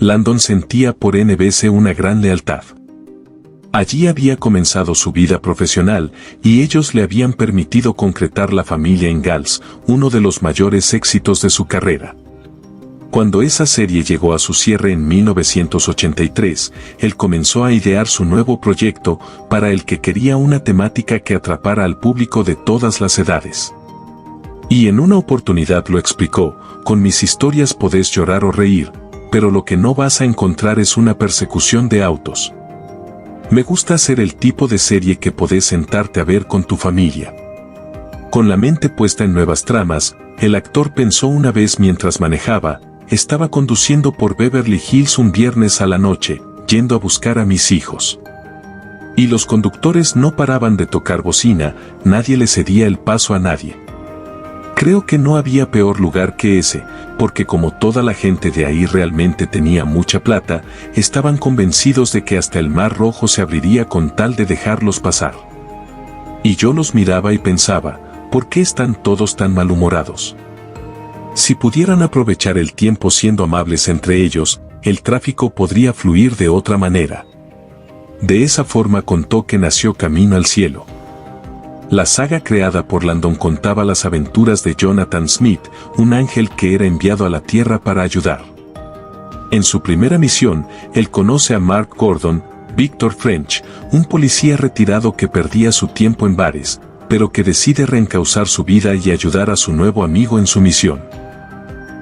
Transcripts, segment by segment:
Landon sentía por NBC una gran lealtad. Allí había comenzado su vida profesional y ellos le habían permitido concretar La familia Ingalls, uno de los mayores éxitos de su carrera. Cuando esa serie llegó a su cierre en 1983, él comenzó a idear su nuevo proyecto, para el que quería una temática que atrapara al público de todas las edades. Y en una oportunidad lo explicó: con mis historias podés llorar o reír, pero lo que no vas a encontrar es una persecución de autos. Me gusta hacer el tipo de serie que podés sentarte a ver con tu familia. Con la mente puesta en nuevas tramas, el actor pensó una vez mientras manejaba: estaba conduciendo por Beverly Hills un viernes a la noche, yendo a buscar a mis hijos. Y los conductores no paraban de tocar bocina, nadie le cedía el paso a nadie. Creo que no había peor lugar que ese, porque como toda la gente de ahí realmente tenía mucha plata, estaban convencidos de que hasta el Mar Rojo se abriría con tal de dejarlos pasar. Y yo los miraba y pensaba: ¿por qué están todos tan malhumorados? Si pudieran aprovechar el tiempo siendo amables entre ellos, el tráfico podría fluir de otra manera. De esa forma contó que nació Camino al Cielo. La saga creada por Landon contaba las aventuras de Jonathan Smith, un ángel que era enviado a la Tierra para ayudar. En su primera misión, él conoce a Mark Gordon, Victor French, un policía retirado que perdía su tiempo en bares, pero que decide reencauzar su vida y ayudar a su nuevo amigo en su misión.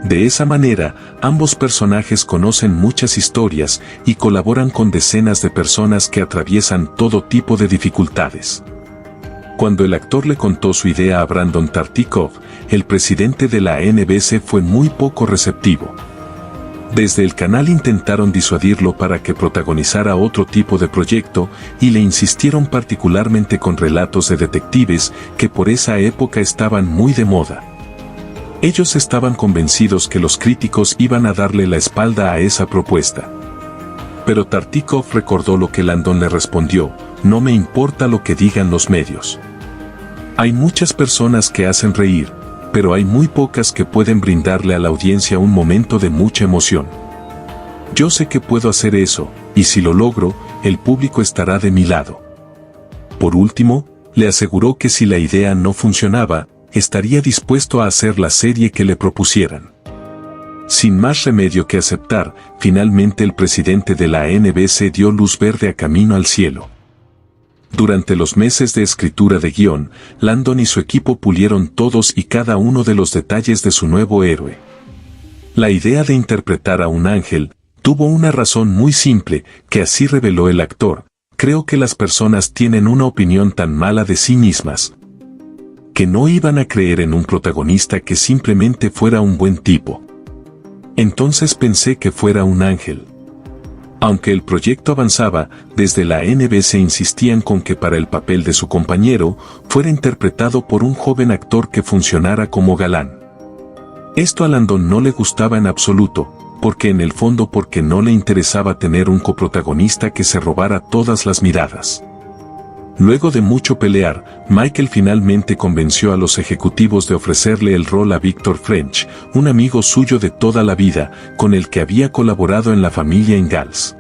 De esa manera, ambos personajes conocen muchas historias y colaboran con decenas de personas que atraviesan todo tipo de dificultades. Cuando el actor le contó su idea a Brandon Tartikoff, el presidente de la NBC fue muy poco receptivo. Desde el canal intentaron disuadirlo para que protagonizara otro tipo de proyecto y le insistieron particularmente con relatos de detectives que por esa época estaban muy de moda. Ellos estaban convencidos que los críticos iban a darle la espalda a esa propuesta. Pero Tartikoff recordó lo que Landon le respondió: no me importa lo que digan los medios. Hay muchas personas que hacen reír, pero hay muy pocas que pueden brindarle a la audiencia un momento de mucha emoción. Yo sé que puedo hacer eso, y si lo logro, el público estará de mi lado. Por último, le aseguró que si la idea no funcionaba, estaría dispuesto a hacer la serie que le propusieran. Sin más remedio que aceptar, finalmente el presidente de la NBC dio luz verde a Camino al Cielo. Durante los meses de escritura de guión, Landon y su equipo pulieron todos y cada uno de los detalles de su nuevo héroe. La idea de interpretar a un ángel tuvo una razón muy simple, que así reveló el actor: creo que las personas tienen una opinión tan mala de sí mismas, que no iban a creer en un protagonista que simplemente fuera un buen tipo. Entonces pensé que fuera un ángel. Aunque el proyecto avanzaba, desde la NBC insistían con que para el papel de su compañero, fuera interpretado por un joven actor que funcionara como galán. Esto a Landon no le gustaba en absoluto, porque en el fondo porque no le interesaba tener un coprotagonista que se robara todas las miradas. Luego de mucho pelear, Michael finalmente convenció a los ejecutivos de ofrecerle el rol a Victor French, un amigo suyo de toda la vida, con el que había colaborado en La familia Ingalls.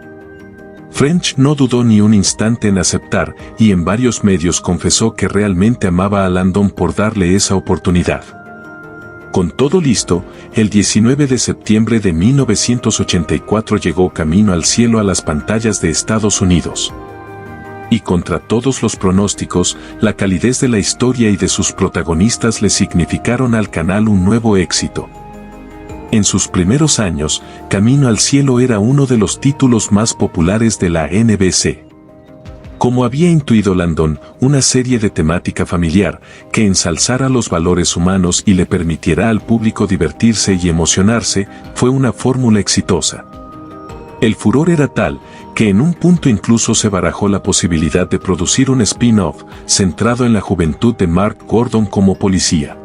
French no dudó ni un instante en aceptar, y en varios medios confesó que realmente amaba a Landon por darle esa oportunidad. Con todo listo, el 19 de septiembre de 1984 llegó Camino al Cielo a las pantallas de Estados Unidos. Y contra todos los pronósticos, la calidez de la historia y de sus protagonistas le significaron al canal un nuevo éxito. En sus primeros años, Camino al Cielo era uno de los títulos más populares de la NBC. Como había intuido Landon, una serie de temática familiar, que ensalzara los valores humanos y le permitiera al público divertirse y emocionarse, fue una fórmula exitosa. El furor era tal, que en un punto incluso se barajó la posibilidad de producir un spin-off, centrado en la juventud de Mark Gordon como policía.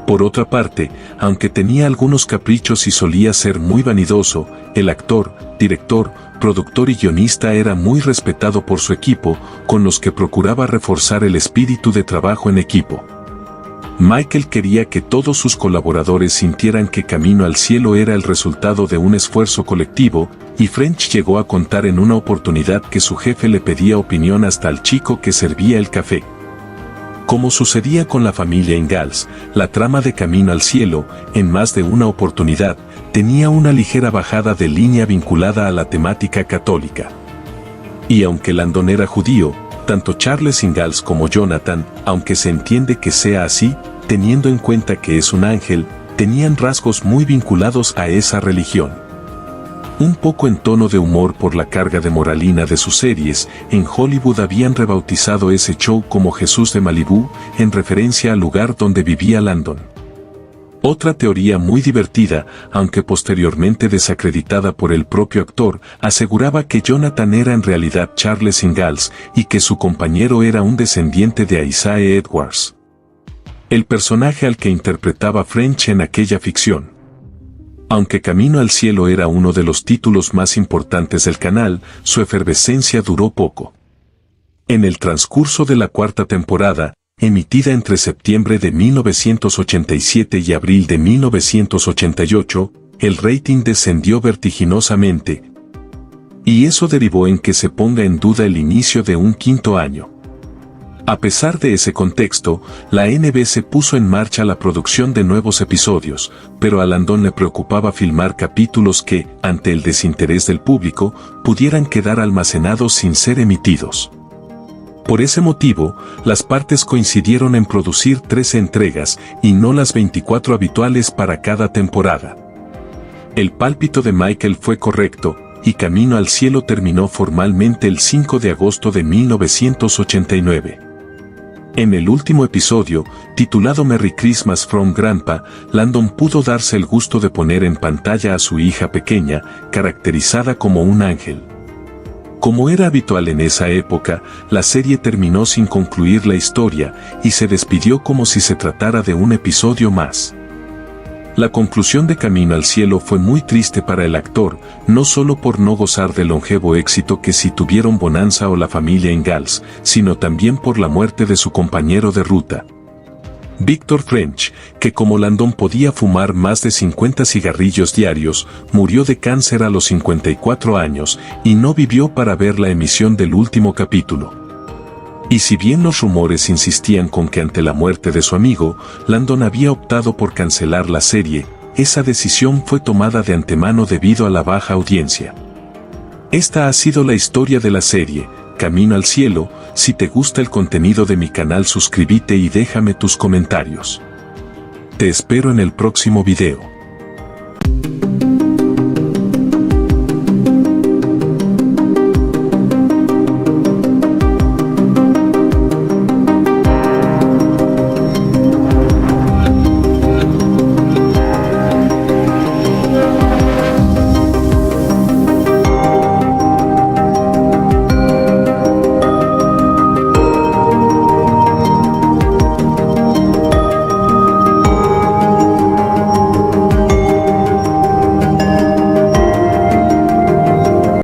Por otra parte, aunque tenía algunos caprichos y solía ser muy vanidoso, el actor, director, productor y guionista era muy respetado por su equipo, con los que procuraba reforzar el espíritu de trabajo en equipo. Michael quería que todos sus colaboradores sintieran que Camino al Cielo era el resultado de un esfuerzo colectivo, y French llegó a contar en una oportunidad que su jefe le pedía opinión hasta al chico que servía el café. Como sucedía con la familia Ingalls, la trama de Camino al Cielo, en más de una oportunidad, tenía una ligera bajada de línea vinculada a la temática católica. Y aunque Landon era judío, tanto Charles Ingalls como Jonathan, aunque se entiende que sea así, teniendo en cuenta que es un ángel, tenían rasgos muy vinculados a esa religión. Un poco en tono de humor por la carga de moralina de sus series, en Hollywood habían rebautizado ese show como Jesús de Malibú, en referencia al lugar donde vivía Landon. Otra teoría muy divertida, aunque posteriormente desacreditada por el propio actor, aseguraba que Jonathan era en realidad Charles Ingalls y que su compañero era un descendiente de Isaiah Edwards, el personaje al que interpretaba French en aquella ficción. Aunque Camino al Cielo era uno de los títulos más importantes del canal, su efervescencia duró poco. En el transcurso de la cuarta temporada, emitida entre septiembre de 1987 y abril de 1988, el rating descendió vertiginosamente, y eso derivó en que se ponga en duda el inicio de un quinto año. A pesar de ese contexto, la NBC puso en marcha la producción de nuevos episodios, pero a Landon le preocupaba filmar capítulos que, ante el desinterés del público, pudieran quedar almacenados sin ser emitidos. Por ese motivo, las partes coincidieron en producir 13 entregas y no las 24 habituales para cada temporada. El pálpito de Michael fue correcto, y Camino al Cielo terminó formalmente el 5 de agosto de 1989. En el último episodio, titulado Merry Christmas from Grandpa, Landon pudo darse el gusto de poner en pantalla a su hija pequeña, caracterizada como un ángel. Como era habitual en esa época, la serie terminó sin concluir la historia y se despidió como si se tratara de un episodio más. La conclusión de Camino al Cielo fue muy triste para el actor, no solo por no gozar del longevo éxito que sí tuvieron Bonanza o la familia Ingalls, sino también por la muerte de su compañero de ruta, Victor French, que como Landon podía fumar más de 50 cigarrillos diarios, murió de cáncer a los 54 años y no vivió para ver la emisión del último capítulo. Y si bien los rumores insistían con que ante la muerte de su amigo, Landon había optado por cancelar la serie, esa decisión fue tomada de antemano debido a la baja audiencia. Esta ha sido la historia de la serie, Camino al Cielo. Si te gusta el contenido de mi canal, suscríbete y déjame tus comentarios. Te espero en el próximo video.